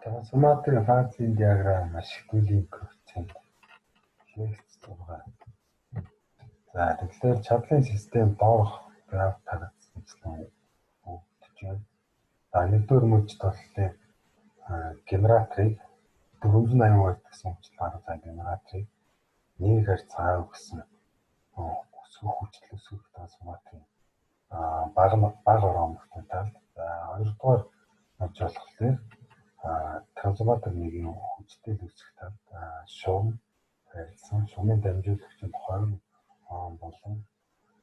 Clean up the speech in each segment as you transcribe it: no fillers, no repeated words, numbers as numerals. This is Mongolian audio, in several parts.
Трансформаторын функцийн диаграм ашиглуулын коэффициент лекц 6. За тэгэхээр чадлын систем доорх граф харагдсан өгдөж байна. За нэгдүгээр мөчд болохоор генераторыг 480 вольт гэсэн хүчтэй гаргаж генераторыг 1 Hz цаа өгсөн өсгөх хүчтэй өсгөх трансформаторын бага оромжтой тал. За хоёрдугаар мөч болохоор трансформатор нэгийн хүчтэй өсгөх тал шугам харилцсан шугамын дамжуулагчид 20 Ом болон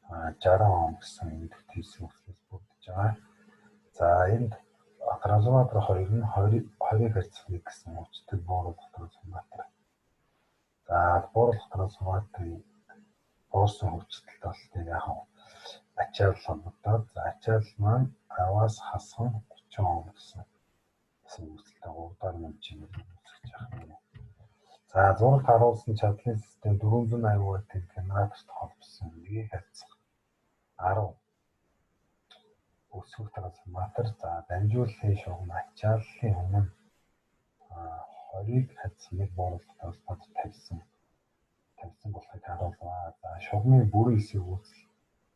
60 Ом гэсэн эндэгт хийсэн үслээс бүрдэж байгаа. За энд трансформатор 2 нь 20 Hz гэсэн хүчтэй бууруулах трансформатор. За бууруулах трансформаторын буурсан хүчтэй болохоор яг ачаал холбогдоод ачаал маань 10-аас хасхан 30 Ом гэсэн үсэлтэй 3 дахь мөчийг үүсгэж байгаа. За зурагт харуулсан чадлын систем 480 вольтын генераторт холбосон 1 Hz 10 өсгөх трансформатор. За дамжууллын шугам ачааллын өмнө 20 Hz нэг бууруулах трансформатор тавьсан болохыг харуулва. За шугамын бүрэн хэсэг үүсэл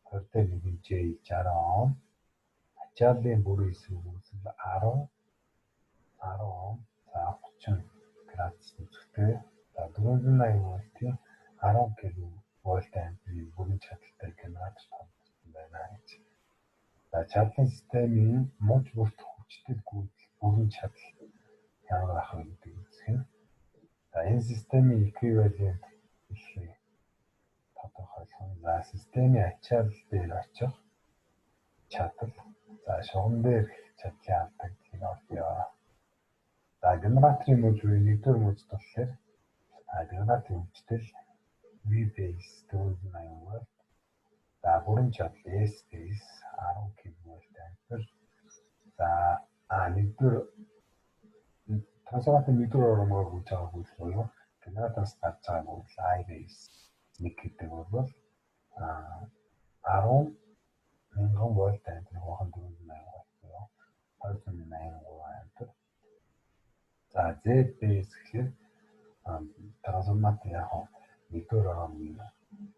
20-1 J 60 Ом, ачааллын бүрэн хэсэг үүсэл 10 Ом, за 30 градус үзэхтэй. За 480 вольтын 10 кВт амперийн бүрэн чадалтай генератор тавьсан байна гэж. За чадлын системийн мууч бүрдэх хүчтэй гүйцэл бүрэн чадал ямар байх вэ гэдэг үзэх. За энэ системийн эквивалент хэлхий тодорхойлох. За системийн ачаал дээр очих чадал. За шугам дээр чадлын алдагдгийг олъё. За генераторын мөч буюу нэгдүгээр мөч болохоор генераторын хүчтэй V base 480 вольт. За бүрэн чадал S base 10 кВт ампер. За нэгдүгээр трансформатор нэгдүгээр оромгоор гүйж байгаа бүл буюу генератороос гарч байгаа бүл I base 1 гэдэг бол 10,000 вольт ампер гохон 480 вольт буюу 283 ампер. За Z base гэхээр трансформатор яг нэгдүгээр оромгийн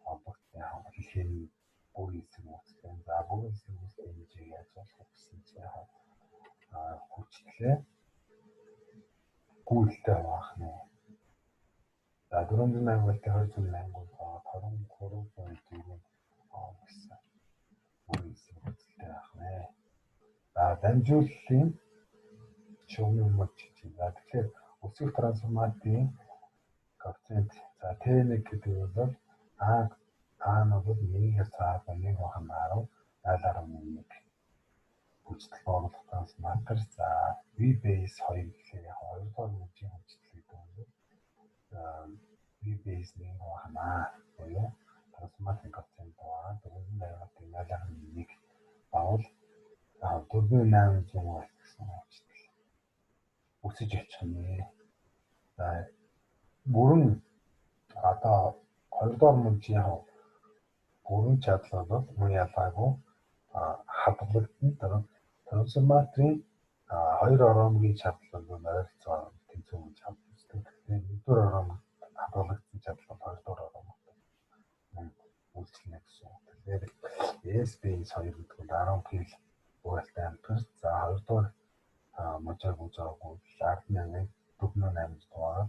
холбогдсон хэлхээний бүрийн хэсэг үүсгэн. За бүрийн хэсэг үүсгэн хэмжээг яаж болох гэсэн чинь хүчлээ гүйлтэй байх нэ. За 480 вольтын 280 гол 23.4 Ом гэсэн бүрийн хэсэг үүсэлтэй байх нэ. За дамжууллын шугамын мөч чинь. За тэгэхээр өсгөх трансформаторын коэффициент за T1 гэдэг бол А нь бол 1 Hz цаага 1 гохон 10 0.1 хүчтэй бууруулах трансформатор. За V base 2 гэхээр яг 2 дахь мөчийн хүчтэй гэдэг бол V base 1 гохон буюу трансформаторын коэффициент 480-1 бавал 4800 вольт гэсэн хүчтэй өсөж очих нэ. За бүрэн одоо 2 дахь мөчийн бүрэн чадал бол мөн ялгаагүй хадгалагдана. Трансформаторын 2 оромгийн чадал бол ойролцоо тэнцүү гэж хадгалагддаг. Тэгэхээр нэгдүгээр оромд хадгалагдсан чадал бол 2 дахь оромд үйлчлэнэ гэсэн үг. Тэгэхээр S base 2 гэдэг бол 10 кВт ампер. За 2 дахь мөчөөр гүйж байгаагүй 10,480 дугаар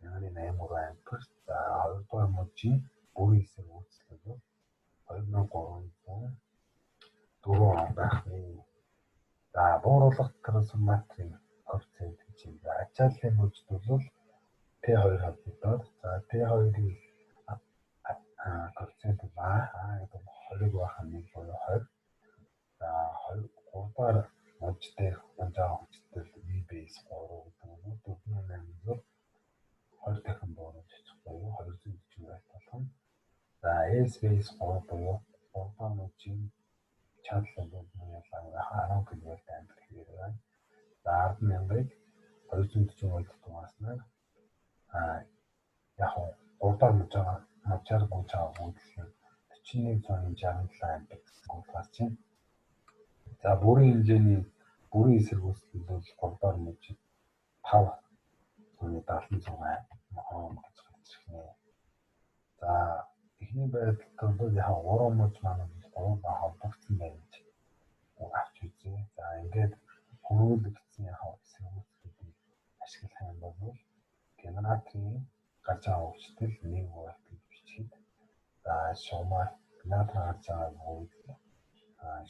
2,8 ампер. За 2 дахь мөчийн бүрийн хэсэг үүсэл бол 2304 Ом байх нэ. За бууруулах трансформаторын коэффициент чинь ачааллын мөчд бол T2 холбогдоод за T2-ийн коэффициент А гэдэг 20 байх нь буюу 20. За 3 дахь мөч дээр гүйж байгаа хүчтэй V base 3 гэдэг нь 480-аар 20 дахин бууруулж очих буюу 240 вольт болох. За S base 3 буюу 3 дахь мөчийн чадал бол 10 кВт ампер хэрэг байна. За 10,000-ыг 240 вольт дугааснаар яг 3 дахь мөчөөр гүйж байгаа бүлгээр 4167 ампер гэсэн гол гарч байна. За бүрийн хэмжээний бүрийн эсрэг үүсэлт бол 3 дахь мужид 5.76 ом гэж гарч ирнэ. За эхний байдалд бол яг 3 муж маань гурван холбогдсон байна гэж авч үзье. За ингээд хөрвүүлэгдсэн яг эсрэг үүсэлтийг ашиглах юм бол генераторын гарч байгаа үйлчлэл 1 вольт гэж бичгээд за шугамар генератор гарч байгаа үйлдэл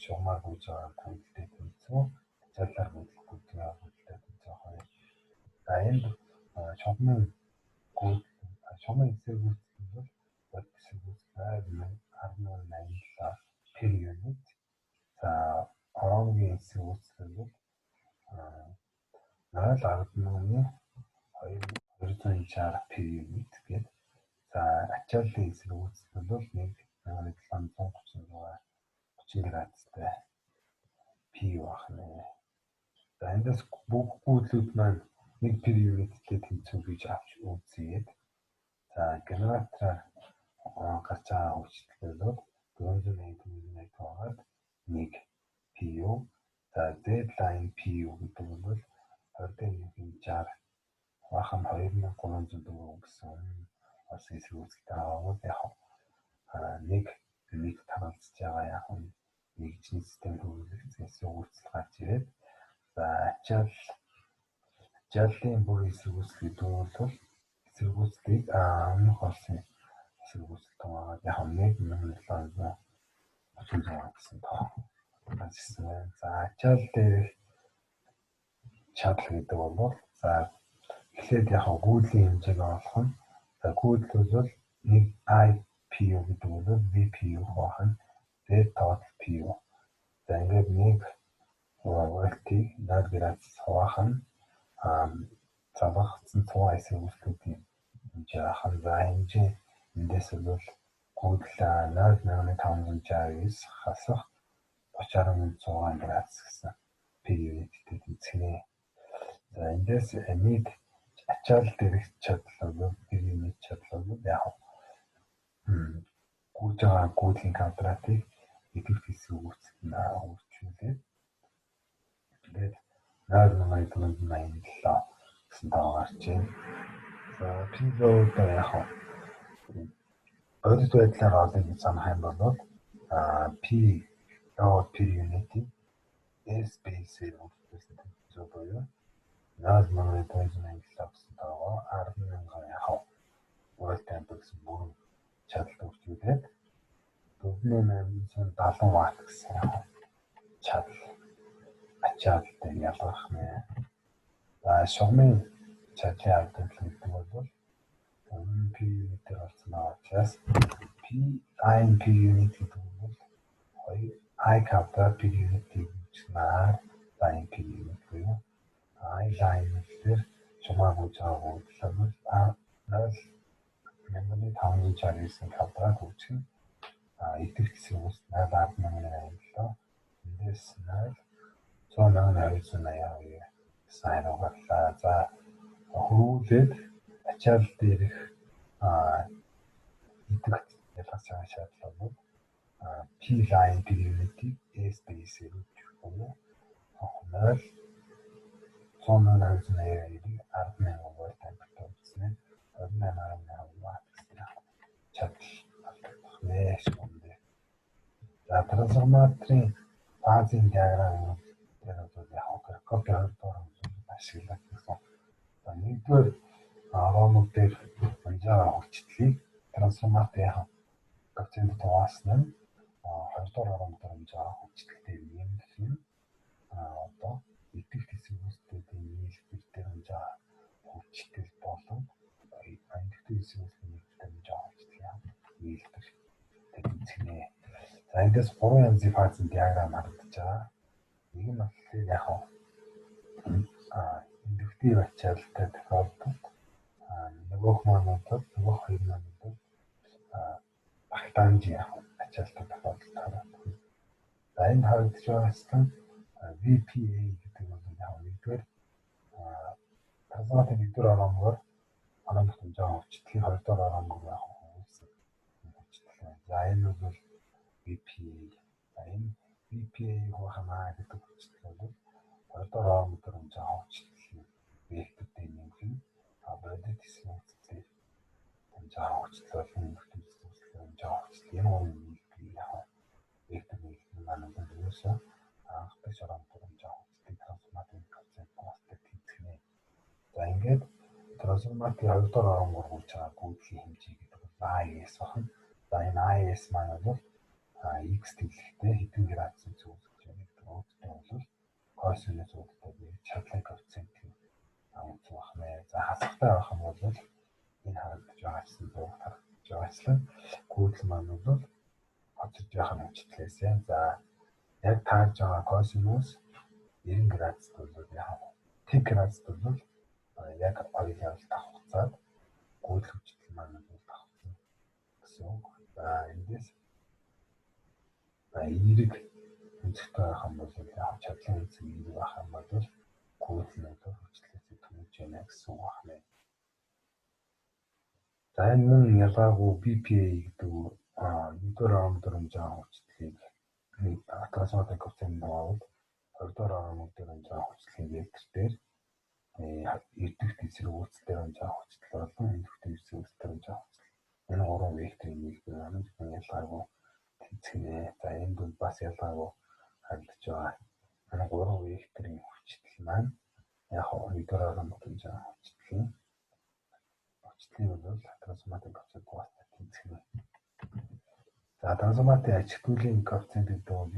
шугамар гүйж байгаа үйлдэлтэй тэнцүү ачааллаар хөдлөхгүй байгаа үйлдэлтэй тэнцүү хоёр. За энд шугамын эсрэг үүсэлт бол бодит эсрэг үүсэлт 1087 per unit. За ороогийн эсрэг үүсэлт бол 0.260 per unit гэдэг. За ачааллын эсрэг үүсэлт бол 1736 градустай P байна. За эндээс бүх гүйдлүүд маань 1 per unit-тэй тэнцүү гэж авч үзье. За генератораар гарч байгаа хүчлэл бол 480 байгаад 1 PU. За deadline PU гэдэг бол 20-60 бахан 2304 гэсэн бас эсрэг үүсэлт аваад яг нэг таралцж байгаа яг нэгжний систем хөрвүүлэгдсэн эсрэг үүсэлт гарч ирээд за ачааллын бүр эсрэг үүсэлт бол эсрэг үүсэлтийг өмнөх болсон эсрэг үүсэлт байгаа яг 1736 гэсэн тоо гарч ирсэн байна. За ачаал дээрх чадал гэдэг бол за эхлээд яг гүйдлийн хэмжээг олох нь за гүйдэл бол нэг IPU гэдэг бол VPU байна. Dead total PU. За ингээд нэг вольтыг 0 градус хуваах нь завхацсан цуваа эсрэг үүсэлтийн хэмжээ ахын за хэмжээ эндээс бол гүйдэл 0.569 хасах 30.6 градус гэсэн per unit-тэй тэнцэнэ. За эндээс нийт ачаал дээрх чадал бол per unit чадал бол яг гүйж байгаа гүйдлийн квадратыг идэвх эсрэг үүсэлтэнд өөрчилээд тэгээд 0.487 гэсэн тоо гарч байна. За P-load яг бодит байдлаар олъё гэж санах юм бол P-load per unit-ийг S-base-ээр өөрчлөсөн тэнцүү буюу 0.487 гэсэн тоогоо 10,000 яг вольт ампер гэсэн бүрэн чадалд өөрчилээд 4870 ватт гэсэн чадал ачааллтай ялгах нэ. За шугамын чадлын авдагл гэдэг бол per unit-ээр олсон учраас I per unit гэдэг бол 2 I квадрат per unit-ийг үүснээр I per unit буюу I line дээр шугамаа гүйж байгаа үйлдэл бол 0.569 квадрат үүсгэн идэвх эсрэг үүсэлт 0.1087 эндээс 100,282 сайн угаалаа. За хөрвүүлээд ачаал дээрх идэвх ялгаж байгаа шаардлага бол P line per unit-ийг S-base-ээр үүсгэх буюу 100,282-ийг 10,000 вольт ампертай үүснээр 28.8 ватт гэсэн чадал алдагдах нэ шугамд. За трансформаторын фазын диаграм дээр бол яг Kirchhoff-ийн 2 дугаар ашиглаж байсан. За нэгдүгээр оромог дээр унжаа хүчлэлийг трансформатор яг коэффициент туваасан нь 2 дугаар оромог дээр унжаа хүчлэлтэй нэмэх нь одоо идэвх эсрэг үүсэлтүүдийн нийлбэр дээр унжаа хүчлэл болон идэвх эсрэг үүсэлтийн нийлбэр унжаа хүчлэл нийлбэр тэнцэнэ. За эндээс 3 янзын фазын диаграм харагдаж байгаа. Нэг нь болохоор яг индуктив ачааллтай тохиолдолд нөгөөх хоёр маань бол багтаамжийн ачааллтай тохиолдолд харагдах. За энд харагдаж байгаа VPA гэдэг бол яг нэгдүгээр трансформаторын нэгдүгээр оромгоор унжаа хүчлэлийн 2 дугаар оромгоор үүсэх хүчлэл. За энэ бол VPA. За энэ VPA хуваахнаа гэдэг хүчлэл бол 2 дугаар орон төхөөрөмжийн хөгжлийн вектортэй нэмэх бодит хэсгийн үсгээр хэмжээ хөгжлөл хэмжээ хөгжил энэ үеийг яг вектор нийлбэр маань өөрөөсөө анхдаг орон төхөөрөмжийн хөгжлийг трансформатив процесс багтдаг тэмцэнэ. За ингээд трансформатив 2 дугаар орон гурвуулж байгаа гүйцэтгэлийн хэмжээ гэдэг нь IS байна. За энэ IS маань бол X төвлөгтэй хэдэн градусын зүүсгэж байгаа гэдэг үүдтэй бол косинус үүдтэй би чадлын коэффициентийг онцлог байна. За хасагтай байх юм бол энэ харагдаж байгаа гэсэн зураг харагдаж байгаачлан гүйцэл маань бол очиж явах нь хэмжлээсээ. За яг таарж байгаа косинус 90 градуст бол яг тэг градуст бол яг хоёрын давхцаад гүйцэл хөгжил маань бол давхцсан гэсэн үг. За эндээс эерэг үнцгтэй байх юм бол яг чадлын үнцэг эерэг байх юм бол гүйцэл нь хөгжлөөсөө төрж байна гэсэн үг байна. За энэ мөн ялгаагүй BPA гэдэг нэгдүгээр орон төхөөрөмжийн хөгжлийг трансформатив коэффициент бол 2 дугаар орон төхөөрөмжийн хөгжлийн вектор дээр эрдэгт эсрэг үүсэлтээр хэмжээ хөгжил болон эрдэгт эсрэг үүсэлтээр хэмжээ хөгжил. Энэ гурван векторын нийлбэр маань ялгаагүй тэнцэнэ. За энэ бол бас ялгаагүй харагдаж байгаа. Энэ гурван векторын хүчтэй маань яг 2 дугаар орон төхөөрөмжийн хөгжлийн бол трансформатив коэффициент багтдаг тэнцэнэ. За трансформатив ачигдуулын коэффициент гэдэг бол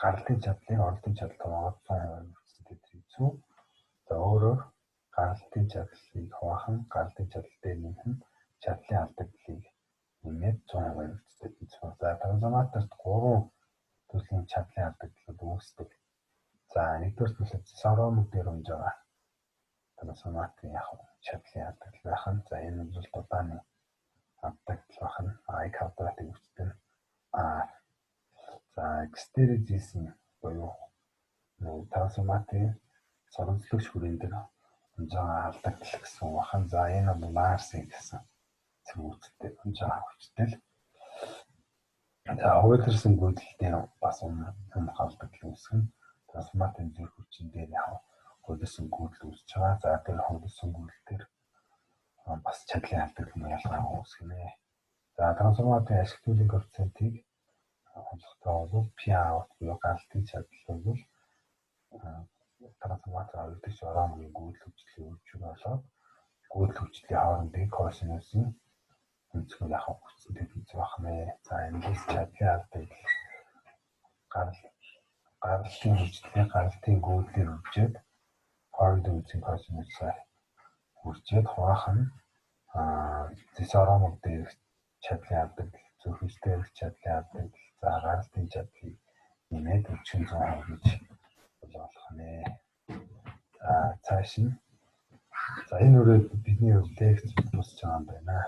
гаралтын чадлыг орлогын чадлаар хуваасан хэвчээ. За өөрөөр гаралтын чадлыг хуваах нь гаралтын чадал дээр нэмэх нь чадлын алдагдлыг нэмээд 100% үүсдэг. За трансформаторт 3 төрлийн чадлын алдагдлууд үүсдэг. За нэгдүгээр төлөв савромог дээр хэмж байгаа трансформаторын яг чадлын алдагдал байх нь. За энэ бол дулааны алдагдал байх нь I квадратыг үүсдэг. За экстеризм буюу трансформаторын соромжлогч хүрээнд дээр хэмж байгаа алдагдал гэсэн үг байна. За энэ бол Марс гэсэн зүйлтэй хэмж байгаа хүчтэй. За хуулирсан гүйцэл дээр бас алдагдал үүсгэн трансформаторын зүрх хүчин дээр яг хуулирсан гүйцэл үүсэж байгаа. За тэр хуулирсан гүйцэл дээр бас чадлын алдагдал ялгаа үүсгэнэ. За трансформаторын ашиглуулын коэффициентийг онцлогтой бол P-out буюу гаралтын чадал бол трансформатор хоёр дахь орооны гүйцэл хүчлийн үржиг болоод гүйцэл хүчлийн хоорондын косинусын өнцгөө яг хүчтэй хийж байна. За эндээс чадлын алдагдал гаралтын хүчтэй гаралтын гүйцлээр үржээд хоорондын үнцгийн косинусаар үржээд хуваах нь зэс ороомог дээр чадлын алдагдал зүрхстэй чадлын алдагдал за гаралтын чадлыг нэмээд 40% гэж болох нэ. За цааш нь за энэ үрээд бидний лекц дуусч байгаа юм байна.